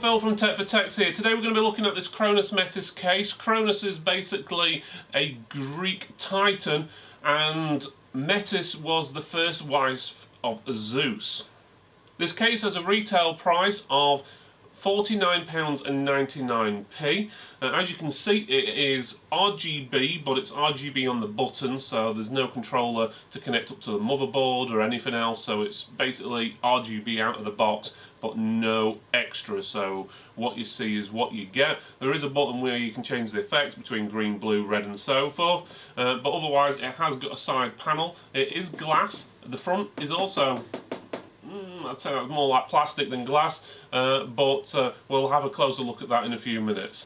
Phil from Tech for Techs here. Today we're going to be looking at this Cronus Metis case. Cronus is basically a Greek titan, and Metis was the first wife of Zeus. This case has a retail price of £49.99. As you can see, it is RGB, but it's RGB on the button, so there's no controller to connect up to the motherboard or anything else, so it's basically RGB out of the box, but no extra. So what you see is what you get. There is a button where you can change the effects between green, blue, red and so forth, but otherwise it has got a side panel. It is glass. The front is also I'd say that's more like plastic than glass, but we'll have a closer look at that in a few minutes.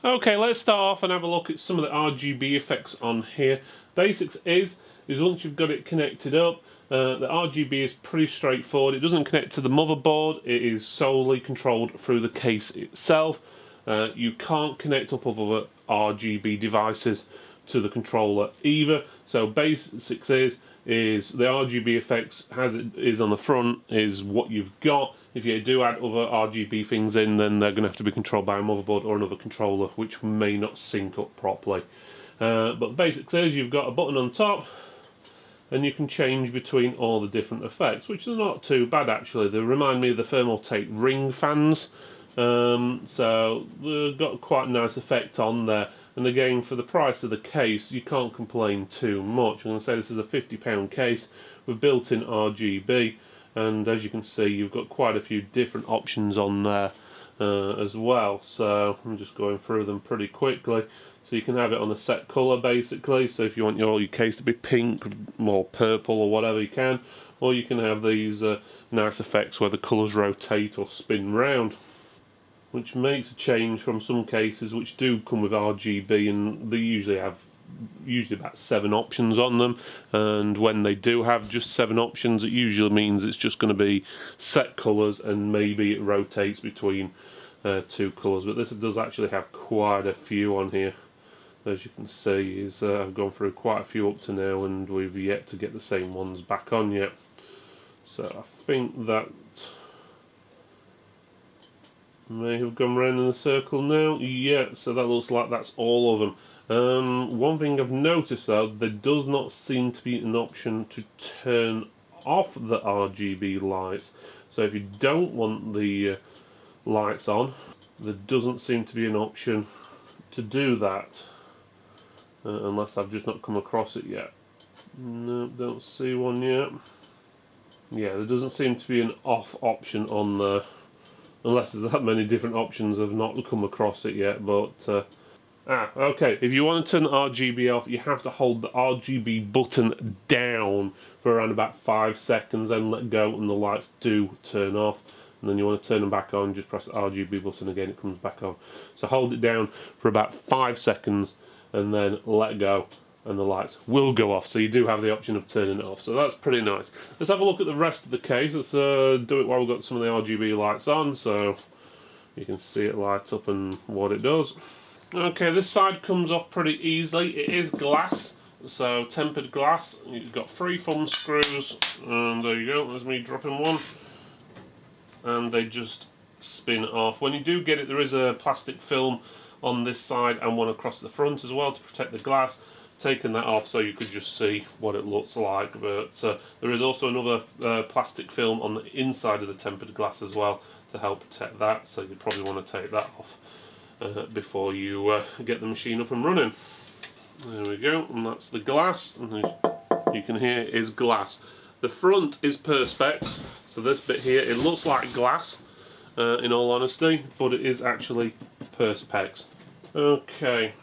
Okay, let's start off and have a look at some of the RGB effects on here. Basics is once you've got it connected up, the RGB is pretty straightforward. It doesn't connect to the motherboard, it is solely controlled through the case itself. You can't connect up other RGB devices to the controller either. So basics is the RGB effects as it is on the front is what you've got. If you do add other RGB things in, then they're going to have to be controlled by a motherboard or another controller, which may not sync up properly. But the basics is you've got a button on top, and you can change between all the different effects, which are not too bad actually. They remind me of the Thermaltake ring fans, so they've got quite a nice effect on there. And again, for the price of the case, you can't complain too much. I'm going to say this is a £50 case with built-in RGB, and as you can see, you've got quite a few different options on there as well. So I'm just going through them pretty quickly. So you can have it on a set colour basically. So if you want your case to be pink or purple or whatever, you can. Or you can have these nice effects where the colours rotate or spin round, which makes a change from some cases which do come with RGB, and they usually have about 7 options on them, and when they do have just 7 options, it usually means it's just going to be set colours and maybe it rotates between 2 colours. But this does actually have quite a few on here. As you can see, I've gone through quite a few up to now, and we've yet to get the same ones back on yet. So I think that may have gone round in a circle now. Yeah, so that looks like that's all of them. One thing I've noticed though, there does not seem to be an option to turn off the RGB lights. So if you don't want the lights on, there doesn't seem to be an option to do that, unless I've just not come across it yet. No, don't see one yet. Yeah, there doesn't seem to be an off option on there. Unless there's that many different options, I've not come across it yet. But okay, if you want to turn the RGB off, you have to hold the RGB button down for around about 5 seconds and let go, and the lights do turn off. And then you want to turn them back on, just press the RGB button again, it comes back on. So hold it down for about 5 seconds and then let go, and the lights will go off. So you do have the option of turning it off, so that's pretty nice. Let's have a look at the rest of the case. Let's do it while we've got some of the RGB lights on, so you can see it light up and what it does. Okay, this side comes off pretty easily. It is glass, so tempered glass. You've got 3 thumb screws, and there you go, there's me dropping one, and they just spin off. When you do get it, there is a plastic film on this side and one across the front as well to protect the glass. Taken that off so you could just see what it looks like, but there is also another plastic film on the inside of the tempered glass as well to help protect that, so you probably want to take that off before you get the machine up and running. There we go, and that's the glass, and you can hear it is glass. The front is Perspex, so this bit here, it looks like glass in all honesty, but it is actually Perspex. Okay.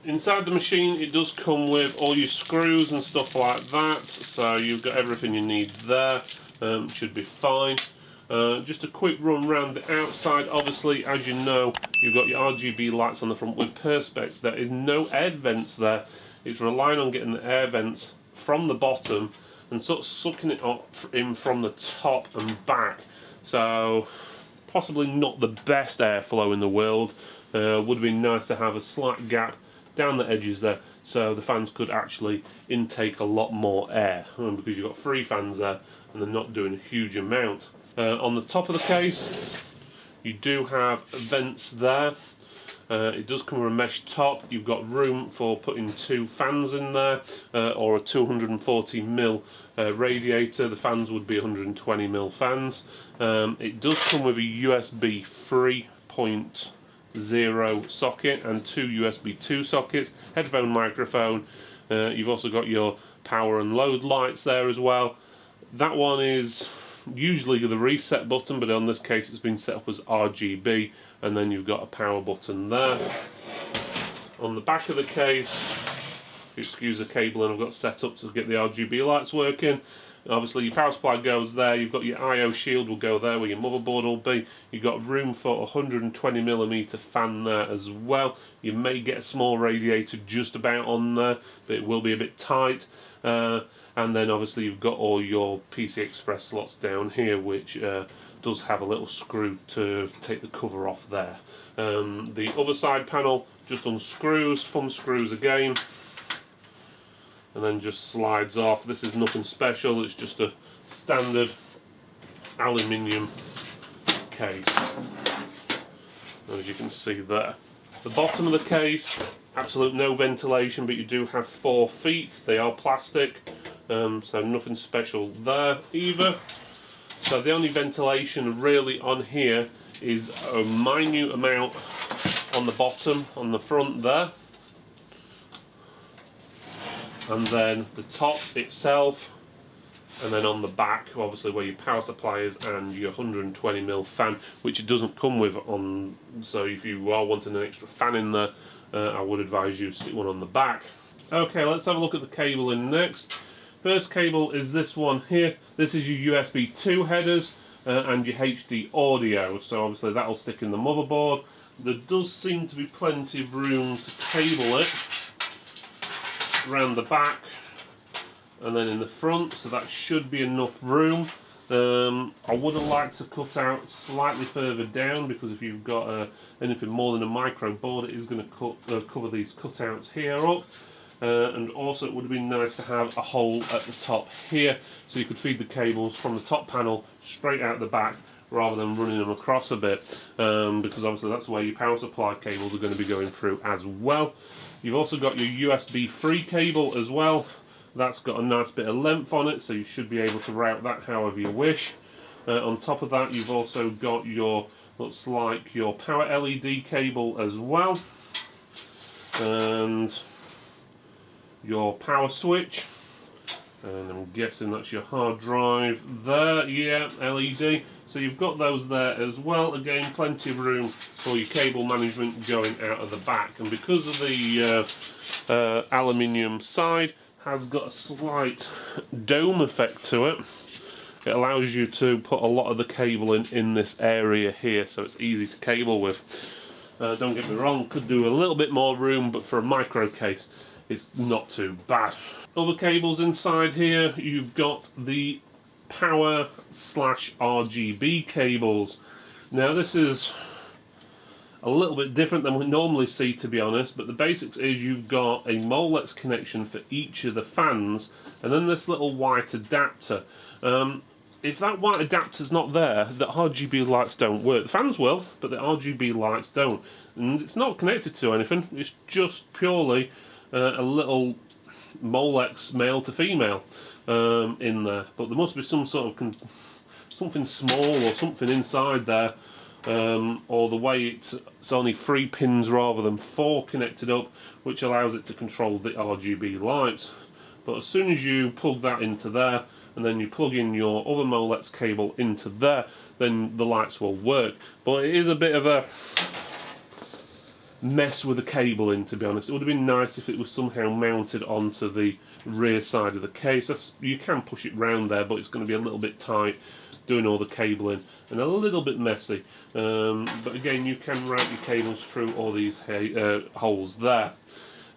Inside the machine, it does come with all your screws and stuff like that, so you've got everything you need there. Should be fine. Just a quick run round the outside. Obviously, as you know, you've got your RGB lights on the front with Perspex. There is no air vents there. It's relying on getting the air vents from the bottom and sort of sucking it up in from the top and back. So possibly not the best airflow in the world. Would have been nice to have a slight gap down the edges there, so the fans could actually intake a lot more air, because you've got 3 fans there and they're not doing a huge amount. On the top of the case you do have vents there. It does come with a mesh top. You've got room for putting 2 fans in there, or a 240mm radiator. The fans would be 120mm fans. It does come with a USB 3.0 socket and 2 USB 2 sockets, headphone microphone. You've also got your power and load lights there as well. That one is usually the reset button, but on this case it's been set up as RGB, and then you've got a power button there. On the back of the case, excuse the cable, and I've got set up to get the RGB lights working. Obviously your power supply goes there, you've got your I/O shield will go there where your motherboard will be. You've got room for a 120mm fan there as well. You may get a small radiator just about on there, but it will be a bit tight. And then obviously you've got all your PC Express slots down here, which does have a little screw to take the cover off there. The other side panel just unscrews, thumb screws again, and then just slides off. This is nothing special, it's just a standard aluminium case, as you can see there. The bottom of the case, absolute no ventilation, but you do have 4 feet. They are plastic, so nothing special there either. So the only ventilation really on here is a minute amount on the bottom, on the front there, and then the top itself, and then on the back, obviously where your power supply is and your 120mm fan, which it doesn't come with on. So if you are wanting an extra fan in there, I would advise you to stick one on the back. Okay, let's have a look at the cabling next. First cable is this one here. This is your USB 2 headers and your HD audio, so obviously that will stick in the motherboard. There does seem to be plenty of room to cable it around the back and then in the front, so that should be enough room. I would have liked to cut out slightly further down, because if you've got anything more than a micro board, it is going to cover these cutouts here up. And also it would have been nice to have a hole at the top here, so you could feed the cables from the top panel straight out the back rather than running them across a bit, because obviously that's where your power supply cables are going to be going through as well. You've also got your USB 3 cable as well. That's got a nice bit of length on it, so you should be able to route that however you wish. On top of that you've also got your, looks like your power LED cable as well, and your power switch, and I'm guessing that's your hard drive there, yeah, LED. So you've got those there as well. Again, plenty of room for your cable management going out of the back, and because of the aluminium side has got a slight dome effect to it, it allows you to put a lot of the cable in this area here, so it's easy to cable with. Don't get me wrong, could do a little bit more room, but for a micro case it's not too bad. Other cables inside here, you've got the power / RGB cables. Now this is a little bit different than we normally see, to be honest, but the basics is you've got a Molex connection for each of the fans, and then this little white adapter. If that white adapter's not there, the RGB lights don't work. The fans will, but the RGB lights don't. And it's not connected to anything, it's just purely a little Molex male to female in there. But there must be some sort of something small or something inside there, or the way it's only 3 pins rather than 4 connected up, which allows it to control the RGB lights. But as soon as you plug that into there, and then you plug in your other Molex cable into there, then the lights will work. But it is a bit of a mess with the cabling, to be honest. It would have been nice if it was somehow mounted onto the rear side of the case. You can push it round there, but it's going to be a little bit tight doing all the cabling and a little bit messy. But again, you can route your cables through all these holes there.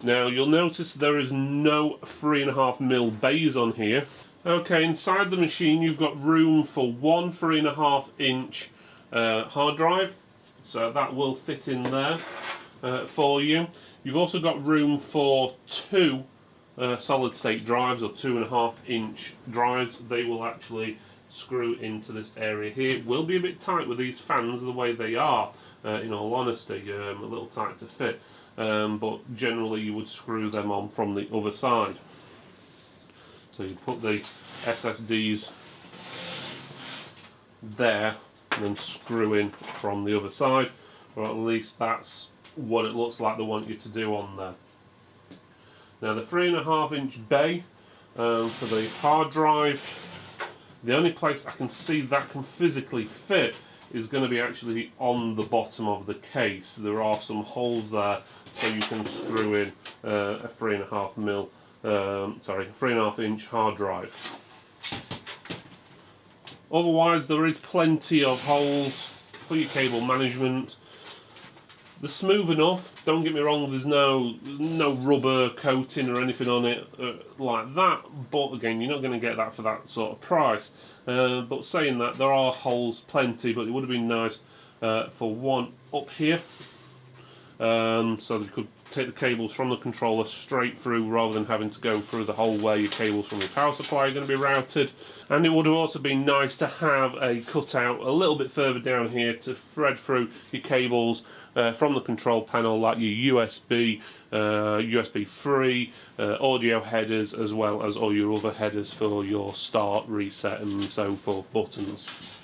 Now you'll notice there is no 3.5mm bays on here. Okay, inside the machine you've got room for one 3.5-inch hard drive, so that will fit in there for you. You've also got room for two solid state drives, or 2.5-inch drives. They will actually screw into this area here. It will be a bit tight with these fans the way they are, in all honesty, a little tight to fit, but generally you would screw them on from the other side. So you put the SSDs there and then screw in from the other side, or at least that's what it looks like they want you to do on there. Now the 3.5-inch bay for the hard drive, the only place I can see that can physically fit is going to be actually on the bottom of the case. There are some holes there, so you can screw in a 3.5-inch hard drive. Otherwise, there is plenty of holes for your cable management. They're smooth enough, don't get me wrong, there's no rubber coating or anything on it like that, but again, you're not going to get that for that sort of price. But saying that, there are holes plenty, but it would have been nice for one up here, so you could take the cables from the controller straight through rather than having to go through the hole where your cables from your power supply are going to be routed. And it would have also been nice to have a cutout a little bit further down here to thread through your cables from the control panel, like your USB, USB 3, audio headers, as well as all your other headers for your start, reset and so forth buttons.